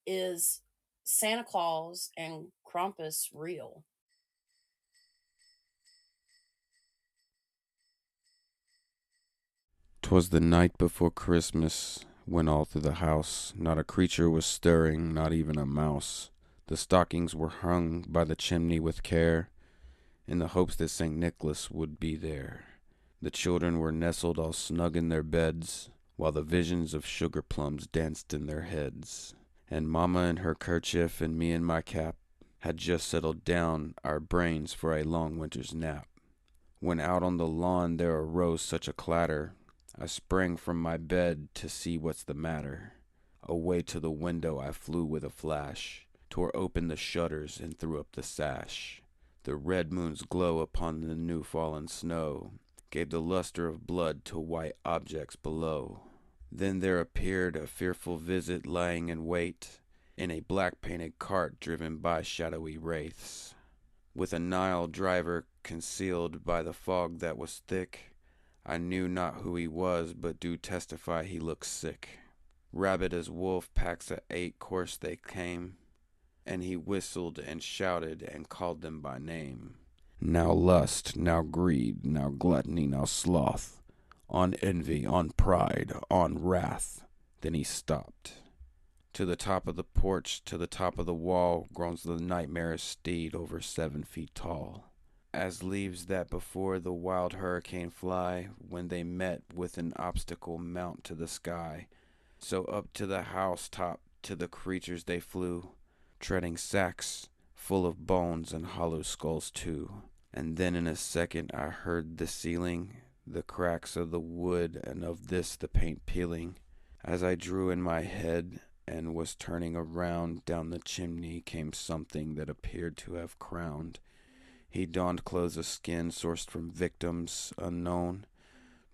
Is Santa Claus and Krampus real? 'Twas the night before Christmas, when all through the house not a creature was stirring, not even a mouse. The stockings were hung by the chimney with care, in the hopes that St. Nicholas would be there. The children were nestled all snug in their beds, while the visions of sugar plums danced in their heads. And Mamma in her kerchief and me in my cap had just settled down our brains for a long winter's nap. When out on the lawn there arose such a clatter, I sprang from my bed to see what's the matter. Away to the window I flew with a flash, tore open the shutters and threw up the sash. The red moon's glow upon the new fallen snow gave the luster of blood to white objects below. Then there appeared a fearful visit lying in wait in a black painted cart driven by shadowy wraiths. With a Nile driver concealed by the fog that was thick, I knew not who he was, but do testify he looked sick. Rabid as wolf packs at 8 course they came, and he whistled and shouted and called them by name. Now lust, now greed, now gluttony, now sloth, on envy, on pride, on wrath. Then he stopped. To the top of the porch, to the top of the wall, groans the nightmare steed over 7 feet tall. As leaves that before the wild hurricane fly, when they met with an obstacle mount to the sky, so up to the house top to the creatures they flew, treading sacks full of bones and hollow skulls too. And then in a second I heard the ceiling, the cracks of the wood, and of this the paint peeling. As I drew in my head and was turning around, down the chimney came something that appeared to have crowned. He donned clothes of skin sourced from victims unknown,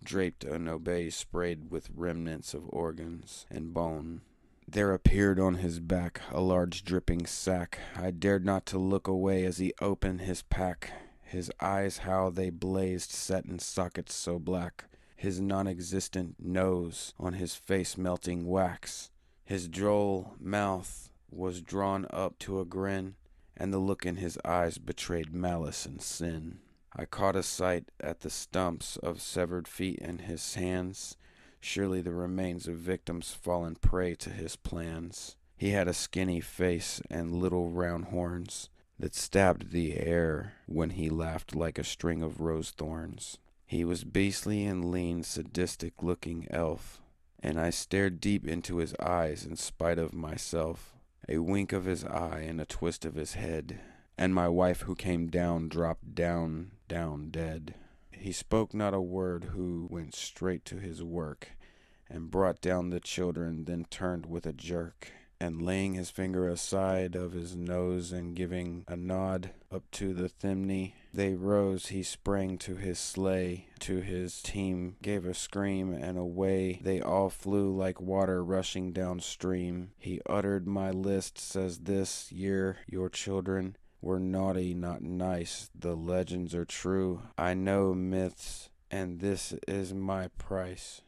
draped an obey sprayed with remnants of organs and bone. There appeared on his back a large dripping sack. I dared not to look away as he opened his pack. His eyes how they blazed, set in sockets so black. His non-existent nose on his face melting wax. His droll mouth was drawn up to a grin, and the look in his eyes betrayed malice and sin. I caught a sight at the stumps of severed feet in his hands, surely the remains of victims fallen prey to his plans. He had a skinny face and little round horns that stabbed the air when he laughed like a string of rose thorns. He was beastly and lean, sadistic-looking elf, and I stared deep into his eyes in spite of myself. A wink of his eye and a twist of his head, and my wife who came down dropped down dead. He spoke not a word, who went straight to his work, and brought down the children, then turned with a jerk, and laying his finger aside of his nose and giving a nod up to the chimney, they rose. He sprang to his sleigh, to his team gave a scream, and away they all flew like water rushing downstream. He uttered my list, says this year your children were naughty, not nice. The legends are true. I know myths, and this is my price.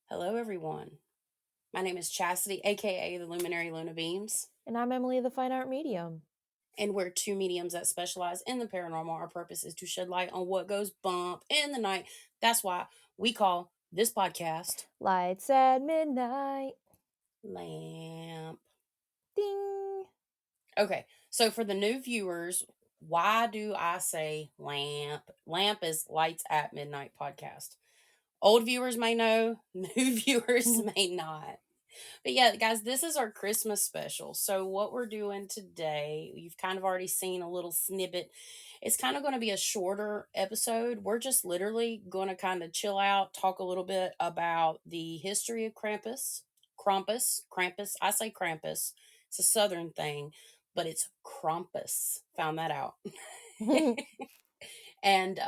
Hello, everyone. My name is Chasity, aka the Luminary Luna Beams, And I'm Emily, the Fine Art Medium. and we're two mediums that specialize in the paranormal. Our purpose is to shed light on what goes bump in the night. That's why we call this podcast Lights at midnight. Lamp. Ding. Okay, so for the new viewers, why do I say lamp? Lamp is Lights at Midnight podcast. Old viewers may know, new viewers may not. But yeah, guys, this is our Christmas special. So, what we're doing today, you've kind of already seen a little snippet. It's kind of going to be a shorter episode. We're just literally going to kind of chill out, talk a little bit about the history of Krampus. Krampus. I say Krampus. It's a southern thing. but it's Krampus. Found that out. And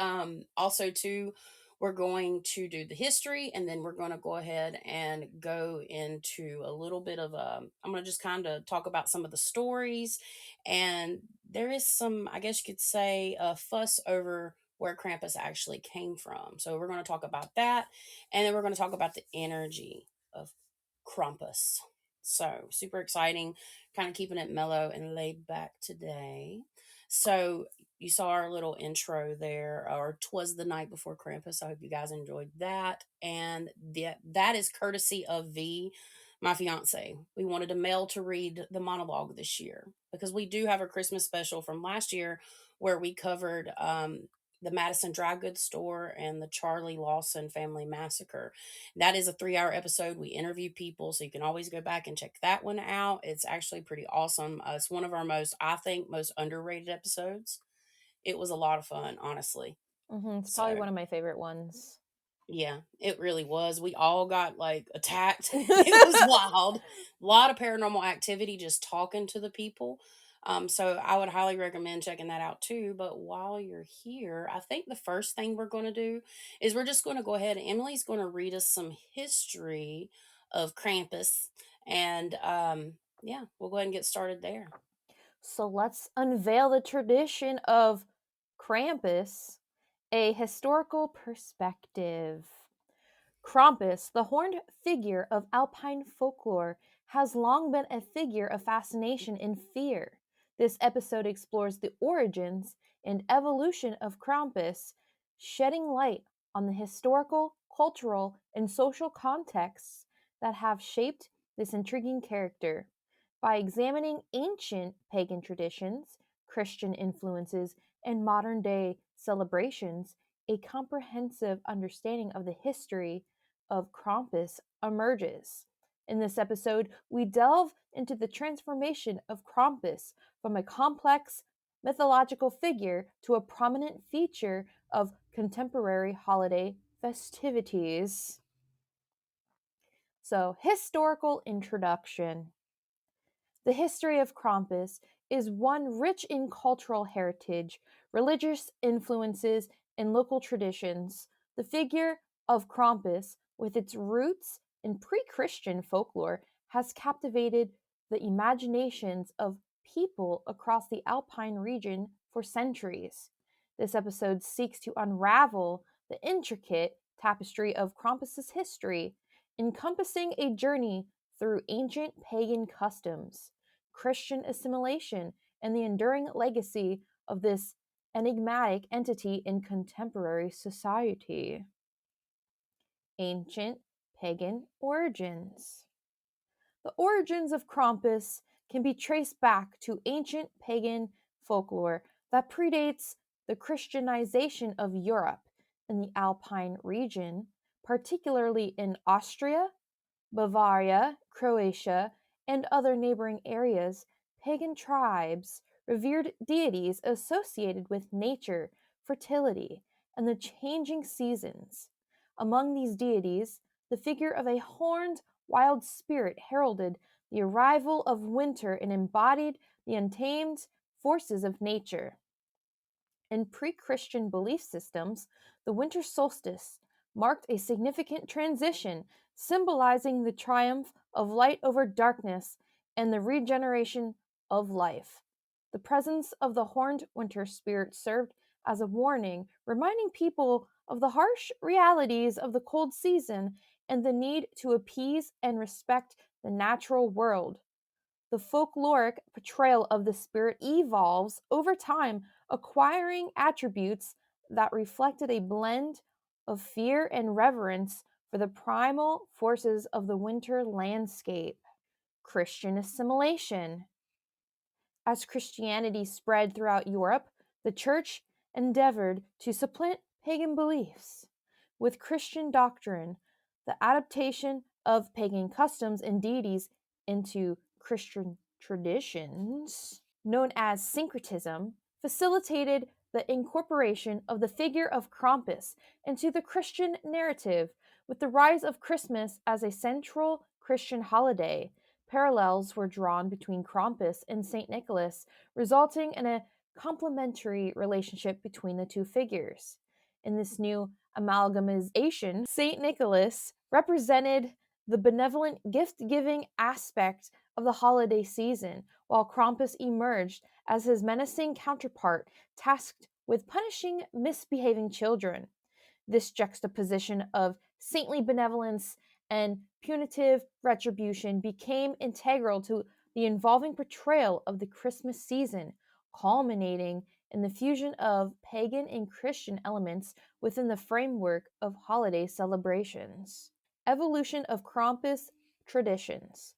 also, too, we're going to do the history, and then we're going to go ahead and go into a little bit of I'm going to just kind of talk about some of the stories. And there is some, I guess you could say, a fuss over where Krampus actually came from. So we're going to talk about that, and then we're going to talk about the energy of Krampus. So super exciting, kind of keeping it mellow and laid back today. So you saw our little intro there, or 'Twas the Night Before Krampus. I hope you guys enjoyed that. And that is courtesy of V, my fiance. We wanted a male to read the monologue this year because we do have a Christmas special from last year where we covered the Madison Dry Goods Store and the Charlie Lawson Family Massacre. That is a 3-hour episode. We interview people, so you can always go back and check that one out. It's actually pretty awesome. It's one of our I think, most underrated episodes. It was a lot of fun, honestly. It's So, probably one of my favorite ones. yeah, it really was. We all got like attacked. It was wild. A lot of paranormal activity just talking to the people. So I would highly recommend checking that out too. But while you're here, I think the first thing we're going to do is we're just going to go ahead. Emily's going to read us some history of Krampus. And yeah, we'll go ahead and get started there. So let's unveil the tradition of Krampus, a historical perspective. Krampus, the horned figure of Alpine folklore, has long been a figure of fascination and fear. This episode explores the origins and evolution of Krampus, shedding light on the historical, cultural, and social contexts that have shaped this intriguing character. By examining ancient pagan traditions, Christian influences, and modern day celebrations, a comprehensive understanding of the history of Krampus emerges. In this episode, we delve into the transformation of Krampus from a complex mythological figure to a prominent feature of contemporary holiday festivities. So, historical introduction. The history of Krampus is one rich in cultural heritage, religious influences, and local traditions. The figure of Krampus, with its roots in pre Christian folklore, has captivated the imaginations of people across the Alpine region for centuries. This episode seeks to unravel the intricate tapestry of Krampus's history, encompassing a journey through ancient pagan customs, Christian assimilation, and the enduring legacy of this enigmatic entity in contemporary society. Ancient pagan origins. The origins of Krampus can be traced back to ancient pagan folklore that predates the Christianization of Europe in the Alpine region, particularly in Austria, Bavaria, Croatia, and other neighboring areas. Pagan tribes revered deities associated with nature, fertility, and the changing seasons. Among these deities, the figure of a horned wild spirit heralded the arrival of winter and embodied the untamed forces of nature. In pre Christian belief systems, the winter solstice marked a significant transition, symbolizing the triumph of light over darkness and the regeneration of life. The presence of the horned winter spirit served as a warning, reminding people of the harsh realities of the cold season and the need to appease and respect the natural world. The folkloric portrayal of the spirit evolves over time, acquiring attributes that reflected a blend of fear and reverence for the primal forces of the winter landscape. Christian assimilation. As Christianity spread throughout Europe, the Church endeavored to supplant pagan beliefs with Christian doctrine. The adaptation of pagan customs and deities into Christian traditions, known as syncretism, facilitated the incorporation of the figure of Krampus into the Christian narrative. With the rise of Christmas as a central Christian holiday, Parallels were drawn between Krampus and St. Nicholas, resulting in a complementary relationship between the two figures. In this new amalgamization, St. Nicholas represented the benevolent gift giving aspect of the holiday season, while Krampus emerged as his menacing counterpart tasked with punishing misbehaving children. This juxtaposition of saintly benevolence and punitive retribution became integral to the involving portrayal of the Christmas season, culminating in the fusion of pagan and Christian elements within the framework of holiday celebrations. Evolution of Krampus traditions.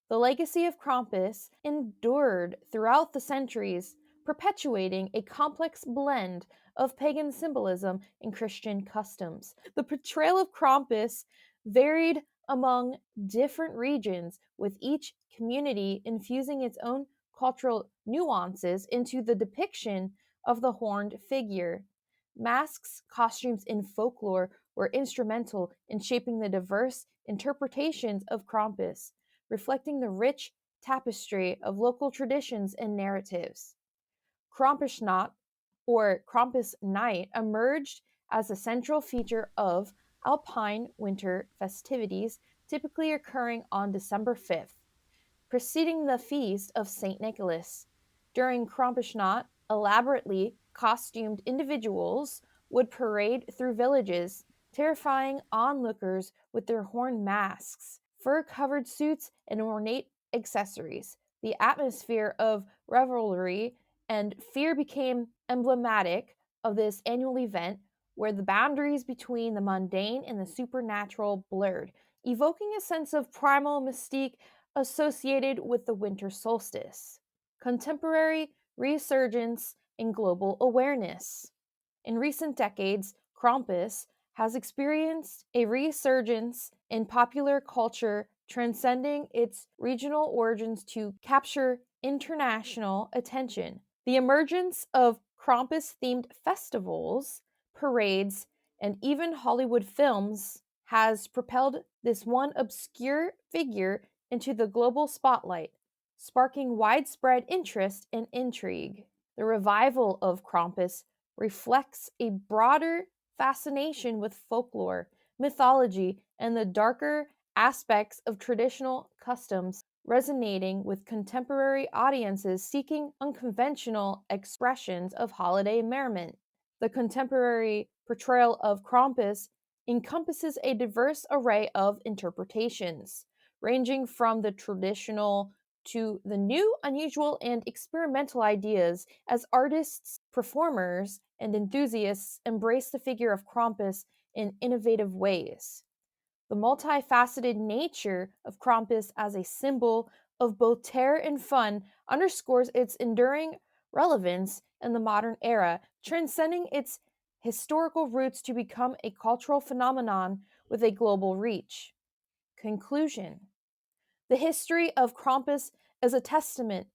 The legacy of Krampus endured throughout the centuries, perpetuating a complex blend of pagan symbolism and Christian customs. The portrayal of Krampus varied among different regions, with each community infusing its own cultural nuances into the depiction of the horned figure. Masks, costumes, and folklore were instrumental in shaping the diverse interpretations of Krampus, reflecting the rich tapestry of local traditions and narratives. Krampusnacht, or Krampus Night, emerged as a central feature of Alpine winter festivities, typically occurring on December 5th, preceding the feast of St. Nicholas. During Krampusnacht, elaborately costumed individuals would parade through villages, terrifying onlookers with their horn masks, fur-covered suits, and ornate accessories. The atmosphere of revelry and fear became emblematic of this annual event, where the boundaries between the mundane and the supernatural blurred, evoking a sense of primal mystique associated with the winter solstice. Contemporary resurgence in global awareness. In recent decades, Krampus has experienced a resurgence in popular culture, transcending its regional origins to capture international attention. The emergence of Krampus themed festivals, parades, and even Hollywood films has propelled this one obscure figure into the global spotlight, sparking widespread interest and intrigue. The revival of Krampus reflects a broader fascination with folklore, mythology, and the darker aspects of traditional customs, resonating with contemporary audiences seeking unconventional expressions of holiday merriment. The contemporary portrayal of Krampus encompasses a diverse array of interpretations, ranging from the traditional to the new, unusual, and experimental ideas as artists, performers, and enthusiasts embrace the figure of Krampus in innovative ways. The multifaceted nature of Krampus as a symbol of both terror and fun underscores its enduring relevance in the modern era, transcending its historical roots to become a cultural phenomenon with a global reach. Conclusion. The history of Krampus is a testament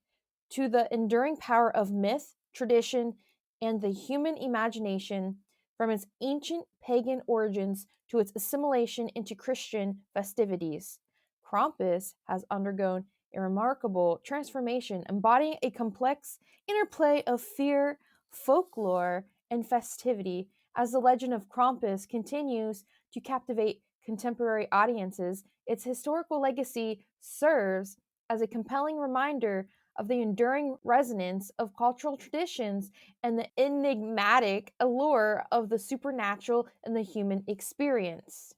to the enduring power of myth, tradition, and the human imagination, from its ancient pagan origins to its assimilation into Christian festivities. Krampus has undergone a remarkable transformation, embodying a complex interplay of fear, folklore, and festivity. As the legend of Krampus continues to captivate contemporary audiences, its historical legacy serves as a compelling reminder of the enduring resonance of cultural traditions and the enigmatic allure of the supernatural and the human experience.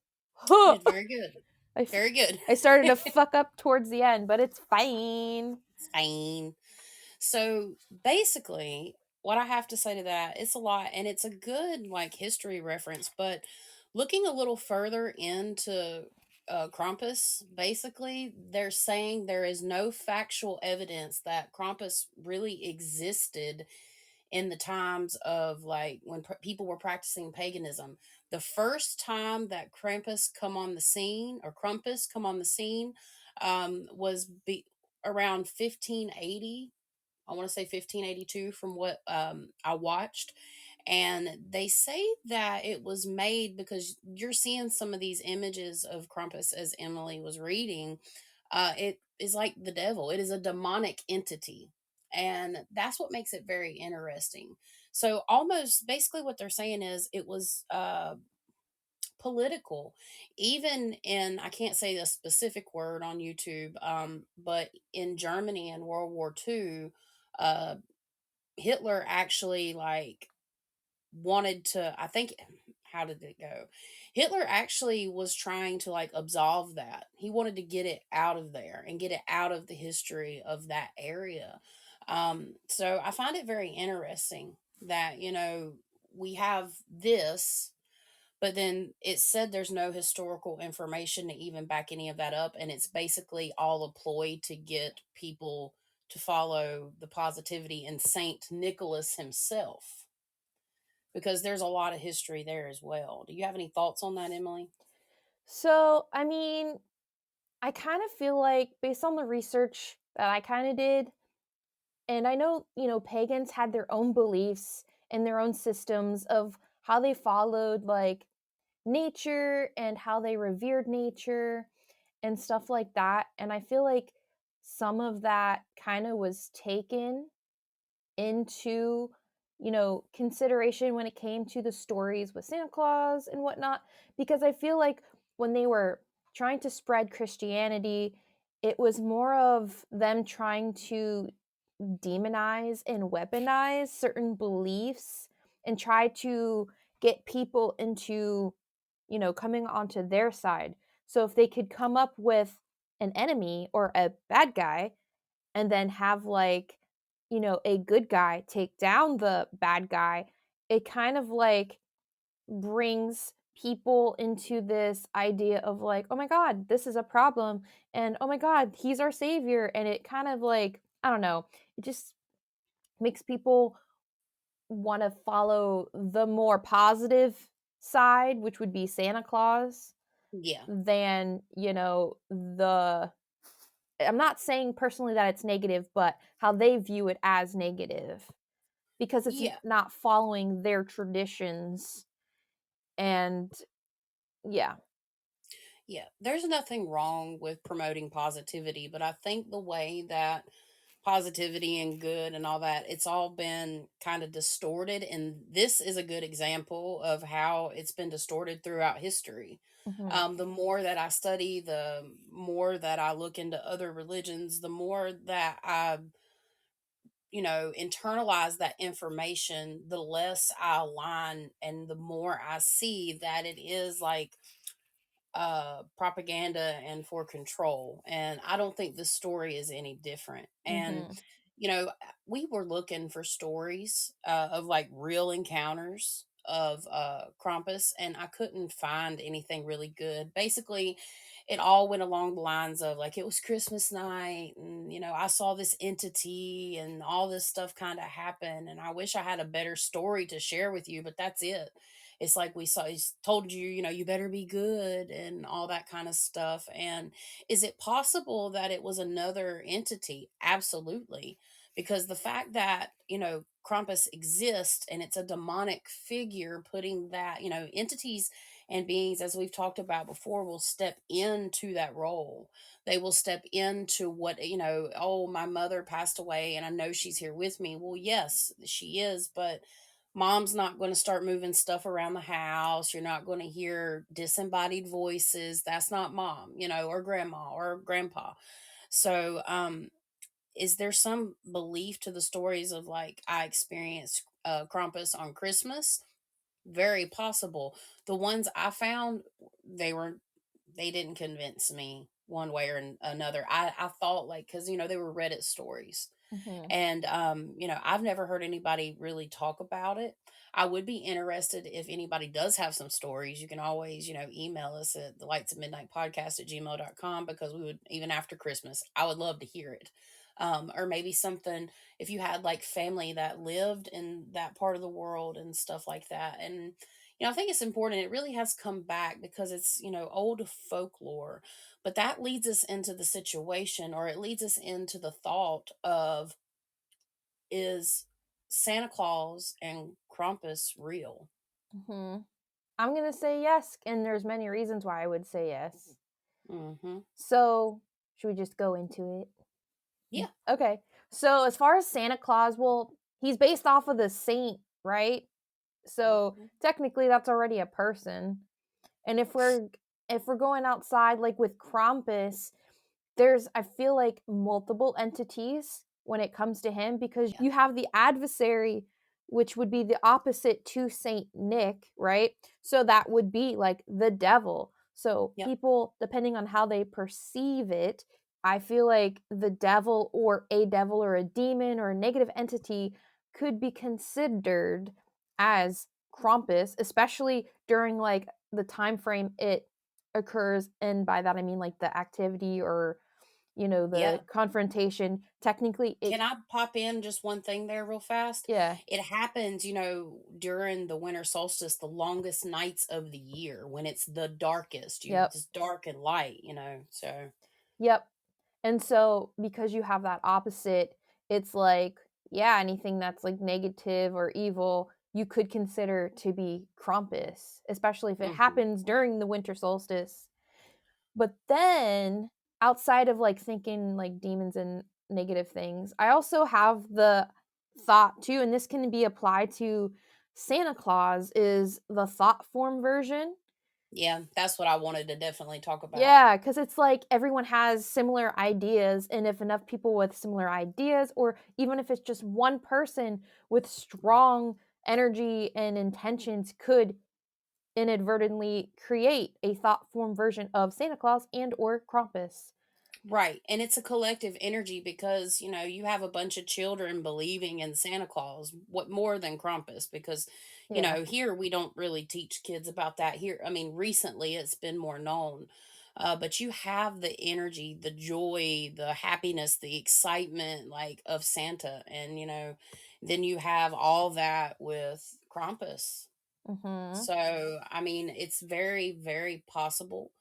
Good, very good. I, Very good. I started to fuck up towards the end, but it's fine. It's fine. So basically, what I have to say to that, it's a lot and it's a good like history reference, but looking a little further into Krampus, basically, they're saying there is no factual evidence that Krampus really existed in the times of like when people were practicing paganism. The first time that Krampus come on the scene was around 1580. I want to say 1582 from what I watched. And they say that it was made because you're seeing some of these images of Krampus as Emily was reading. It is like the devil. It is a demonic entity, and that's what makes it very interesting. So almost basically what they're saying is it was political, even in, I can't say the specific word on YouTube, but in Germany in World War II, uh Hitler actually like wanted to, I think, how did it go? Hitler actually was trying to like absolve that. He wanted to get it out of there and get it out of the history of that area. So I find it very interesting that, we have this, but then it said there's no historical information to even back any of that up. And it's basically all a ploy to get people to follow the positivity in Saint Nicholas himself, because there's a lot of history there as well. Do you have any thoughts on that, Emily? So, I mean, I kind of feel like, based on the research that I kind of did, and I know, pagans had their own beliefs and their own systems of how they followed, like, nature and how they revered nature and stuff like that. And I feel like some of that kind of was taken into, consideration when it came to the stories with Santa Claus and whatnot, because I feel like when they were trying to spread Christianity, it was more of them trying to demonize and weaponize certain beliefs and try to get people into, coming onto their side. So if they could come up with an enemy or a bad guy and then have, like, a good guy take down the bad guy, it kind of like brings people into this idea of like, oh my god, this is a problem, and oh my god, he's our savior. And it kind of like, I don't know, it just makes people want to follow the more positive side, which would be Santa Claus, Yeah. than, the, I'm not saying personally that it's negative, but how they view it as negative, because it's Yeah. not following their traditions. And yeah. Yeah. There's nothing wrong with promoting positivity, but I think the way that positivity and good and all that, it's all been kind of distorted. And this is a good example of how it's been distorted throughout history. Mhm. The more that I study, the more that I look into other religions, the more that I internalize that information, the less I align and the more I see that it is like propaganda and for control. And I don't think this story is any different. And Mhm. we were looking for stories of like real encounters of Krampus, and I couldn't find anything really good. Basically, it all went along the lines of like it was Christmas night, and I saw this entity, and all this stuff kind of happened. And I wish I had a better story to share with you, but that's it. It's like we saw, he's told you, you better be good and all that kind of stuff. And is it possible that it was another entity? Absolutely. Because the fact that, Krampus exists and it's a demonic figure, putting that, entities and beings, as we've talked about before, will step into that role. They will step into what, oh, my mother passed away and I know she's here with me. Well, yes, she is, but mom's not going to start moving stuff around the house. You're not going to hear disembodied voices. That's not mom, or grandma or grandpa. So, is there some belief to the stories of like I experienced Krampus on Christmas? Very possible. The ones I found, they were they didn't convince me one way or another. I thought like, because they were Reddit stories, Mhm. and I've never heard anybody really talk about it. I would be interested if anybody does have some stories. You can always email us at the lights at midnight podcast at gmail.com, because we would, even after Christmas, I would love to hear it. Or maybe something, if you had like family that lived in that part of the world and stuff like that. And I think it's important. It really has come back because it's old folklore. But that leads us into the situation, or it leads us into the thought of, is Santa Claus and Krampus real? Mhm. I'm going to say yes, and there's many reasons why I would say yes. Mm-hmm. So, Should we just go into it? Yeah. Okay. So as far as Santa Claus, well, he's based off of the saint, right? So technically that's already a person. And if we're going outside like with Krampus, there's, I feel like, multiple entities when it comes to him, because you have the adversary, which would be the opposite to Saint Nick, right? So that would be like the devil. So Yep. people, depending on how they perceive it, I feel like the devil or a demon or a negative entity could be considered as Krampus, especially during like the time frame it occurs, and by that I mean like the activity or Yeah. the confrontation. Technically it, Can I pop in just one thing there real fast? yeah, It happens, during the winter solstice, the longest nights of the year when it's the darkest. yep, It's dark and light. So yep. And so because you have that opposite, it's like, yeah, anything that's like negative or evil you could consider to be Krampus, especially if it mhm. happens during the winter solstice. But then outside of like thinking like demons and negative things, I also have the thought too, and this can be applied to Santa Claus, is the thought form version. Yeah, that's what I wanted to definitely talk about. Yeah, because it's like everyone has similar ideas, and if enough people with similar ideas, or even if it's just one person with strong energy and intentions, could inadvertently create a thought form version of Santa Claus and or Krampus. Right. And it's a collective energy because, you have a bunch of children believing in Santa Claus, what more than Krampus, because, Yeah. here we don't really teach kids about that here. I mean, recently it's been more known. But you have the energy, the joy, the happiness, the excitement like of Santa. And, then you have all that with Krampus. Mhm. So, I mean, it's very, very possible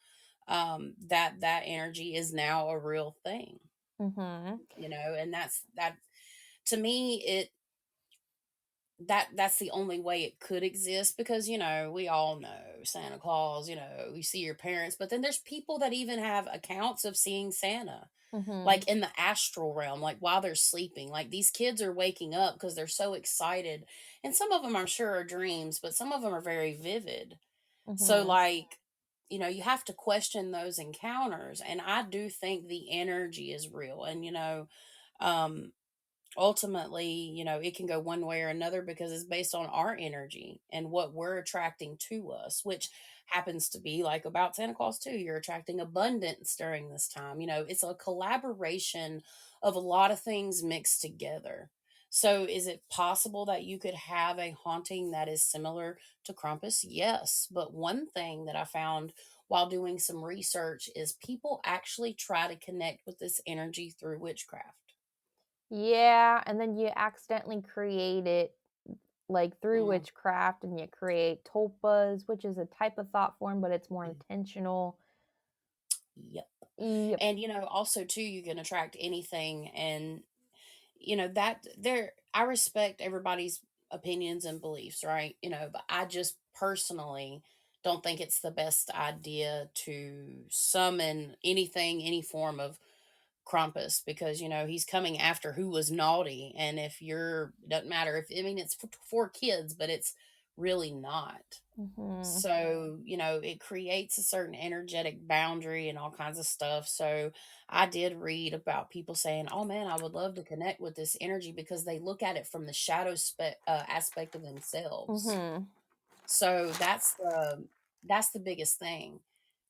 that energy is now a real thing, Mhm. and that's that to me. That's the only way it could exist because we all know Santa Claus. You see your parents, but then there's people that even have accounts of seeing Santa Mhm. like in the astral realm, like while they're sleeping. Like these kids are waking up because they're so excited, and some of them I'm sure are dreams, but some of them are very vivid. So, Mhm. like, you have to question those encounters. And I do think the energy is real. And, um, ultimately, it can go one way or another because it's based on our energy and what we're attracting to us, which happens to be like about Santa Claus too. You're attracting abundance during this time. It's a collaboration of a lot of things mixed together. So, is it possible that you could have a haunting that is similar to Krampus? Yes. But one thing that I found while doing some research is people actually try to connect with this energy through witchcraft. Yeah, and then you accidentally create it like through Mm. witchcraft, and you create tulpas, which is a type of thought form, but it's more Mm. intentional. Yep. Yep. And also too, you can attract anything. And that there, I respect everybody's opinions and beliefs, right? But I just personally don't think it's the best idea to summon anything, any form of Krampus, because he's coming after who was naughty. And if you're, doesn't matter if, I mean, it's for kids, but it's really not. Mhm. So, it creates a certain energetic boundary and all kinds of stuff. So, I did read about people saying, "Oh man, I would love to connect with this energy because they look at it from the shadow aspect of themselves." Mhm. So, that's the biggest thing.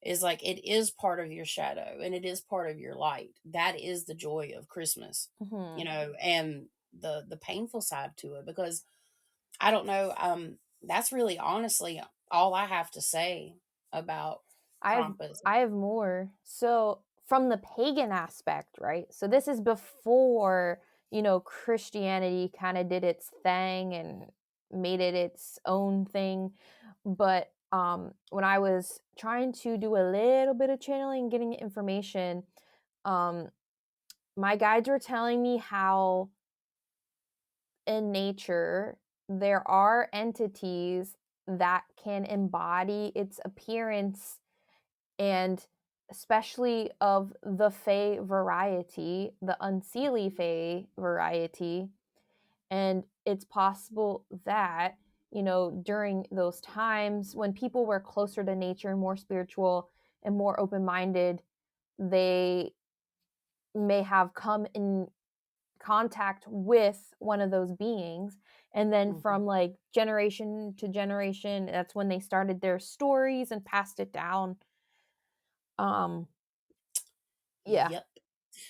Is like it is part of your shadow and it is part of your light. That is the joy of Christmas, Mhm. and the painful side to it, because I don't know. That's really honestly all I have to say about I have Krampus. I have more. So from the pagan aspect, right? So this is before, Christianity kind of did its thing and made it its own thing. But when I was trying to do a little bit of channeling and getting information, um my guides were telling me how in nature there are entities that can embody its appearance and especially of the Fae variety, the unseelie Fae variety. And it's possible that, during those times when people were closer to nature, more spiritual, and more open minded, they may have come in contact with one of those beings. And then from like generation to generation, that's when they started their stories and passed it down. Yeah. Yep.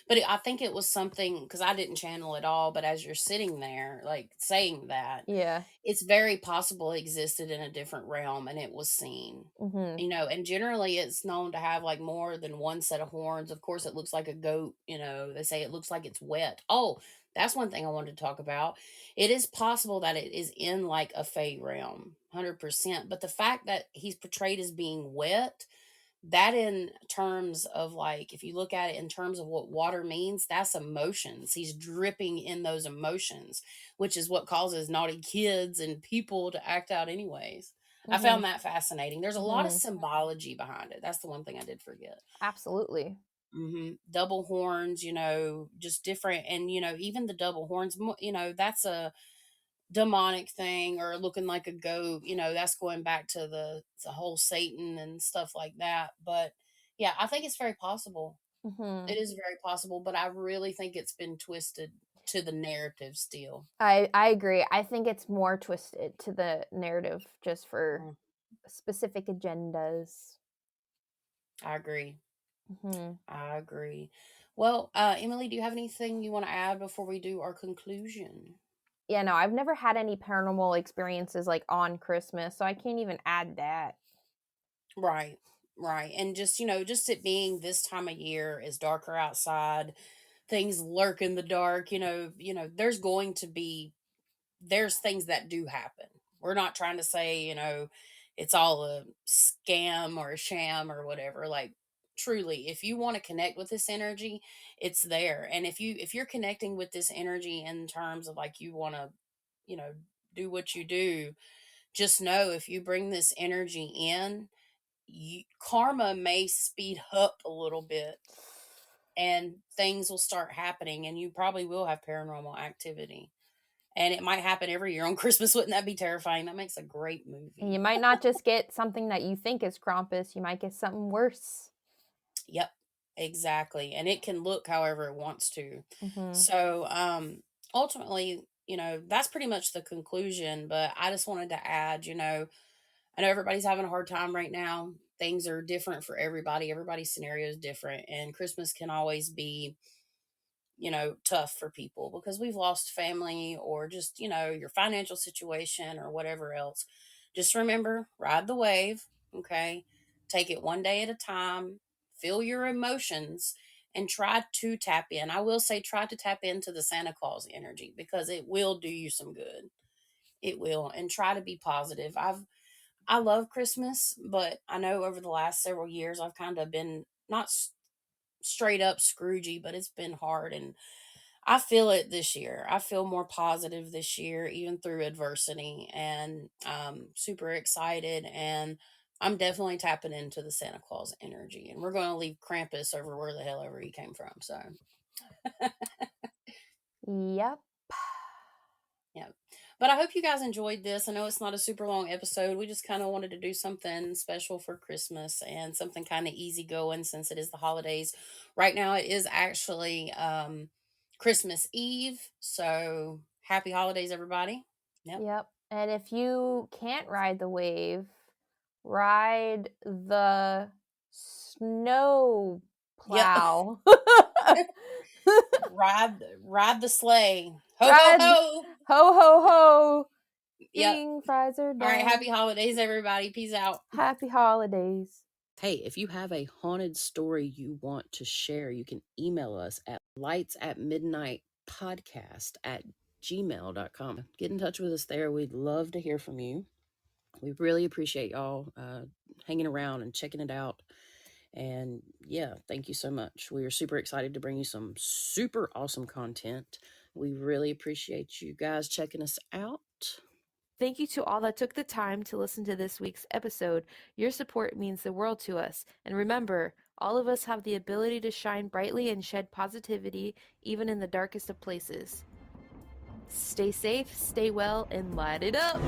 But I think it was something, because I didn't channel it all, but as you're sitting there, like saying that, Yeah. it's very possible it existed in a different realm and it was seen. Mm-hmm. And generally it's known to have like more than one set of horns. Of course, it looks like a goat. They say it looks like it's wet. Oh, that's one thing I wanted to talk about. It is possible that it is in like a fey realm, 100%. But the fact that he's portrayed as being wet, that in terms of like, if you look at it in terms of what water means, that's emotions. He's dripping in those emotions, which is what causes naughty kids and people to act out anyways. I Mm-hmm. found that fascinating. There's a lot of symbology behind it. That's the one thing I did forget. Absolutely. Double horns, just different. And, even the double horns, that's a demonic thing, or looking like a goat, that's going back to the whole Satan and stuff like that. But yeah, I think it's very possible. Mm-hmm. It is very possible, but I really think it's been twisted to the narrative still. I agree. I think it's more twisted to the narrative just for Mm, specific agendas. I agree. Mm-hmm. I agree. Well, Emily, do you have anything you want to add before we do our conclusion? Yeah, no, I've never had any paranormal experiences like on Christmas, so I can't even add that. Right. Right. And just, just it being this time of year, is darker outside, things lurk in the dark, there's things that do happen. We're not trying to say, it's all a scam or a sham or whatever. Like, truly, if you want to connect with this energy, it's there. And if you're connecting with this energy in terms of like you want to, you know, do what you do, just know if you bring this energy in, karma may speed up a little bit and things will start happening, and you probably will have paranormal activity. And it might happen every year on Christmas. Wouldn't that be terrifying? That makes a great And movie. you might not just get something that you think is Krampus, you might get something worse. Yep, exactly. And it can look however it wants to. Mm-hmm. So, ultimately, that's pretty much the conclusion. But I just wanted to add, I know everybody's having a hard time right now. Things are different for everybody. Everybody's scenario is different. And Christmas can always be, tough for people because we've lost family, or just, your financial situation or whatever else. Just remember, ride the wave, okay? Take it one day at a time, feel your emotions, and try to tap in. I will say, try to tap into the Santa Claus energy because it will do you some good. It will. And try to be positive. I love Christmas, but I know over the last several years I've kind of been not straight up Scroogey, but it's been hard, and I feel it this year. I feel more positive this year, even through adversity, and I'm super excited. And I'm definitely tapping into the Santa Claus energy, and we're going to leave Krampus over where the hell ever he came from. So, Yep. yeah. But I hope you guys enjoyed this. I know it's not a super long episode. We just kind of wanted to do something special for Christmas and something kind of easygoing since it is the holidays. Right now, it is actually Christmas Eve. So happy holidays, everybody. Yep. Yep. And if you can't ride the wave, ride the snow Yep. plow. Ride the sleigh. Ho ho Ride ho. ho ho ho. Yep. Ding, fries are All right. Happy done. holidays, everybody. Peace out. Happy holidays. Hey, if you have a haunted story you want to share, you can email us at lightsatmidnightpodcast@gmail.com. Get in touch with us there. We'd love to hear from you. We really appreciate y'all hanging around and checking it out. And yeah, thank you so much. We are super excited to bring you some super awesome content. We really appreciate you guys checking us out. Thank you to all that took the time to listen to this week's episode. Your support means the world to us. And remember, All of us have the ability to shine brightly and shed positivity, even in the darkest of places. Stay safe, stay well, and light it up!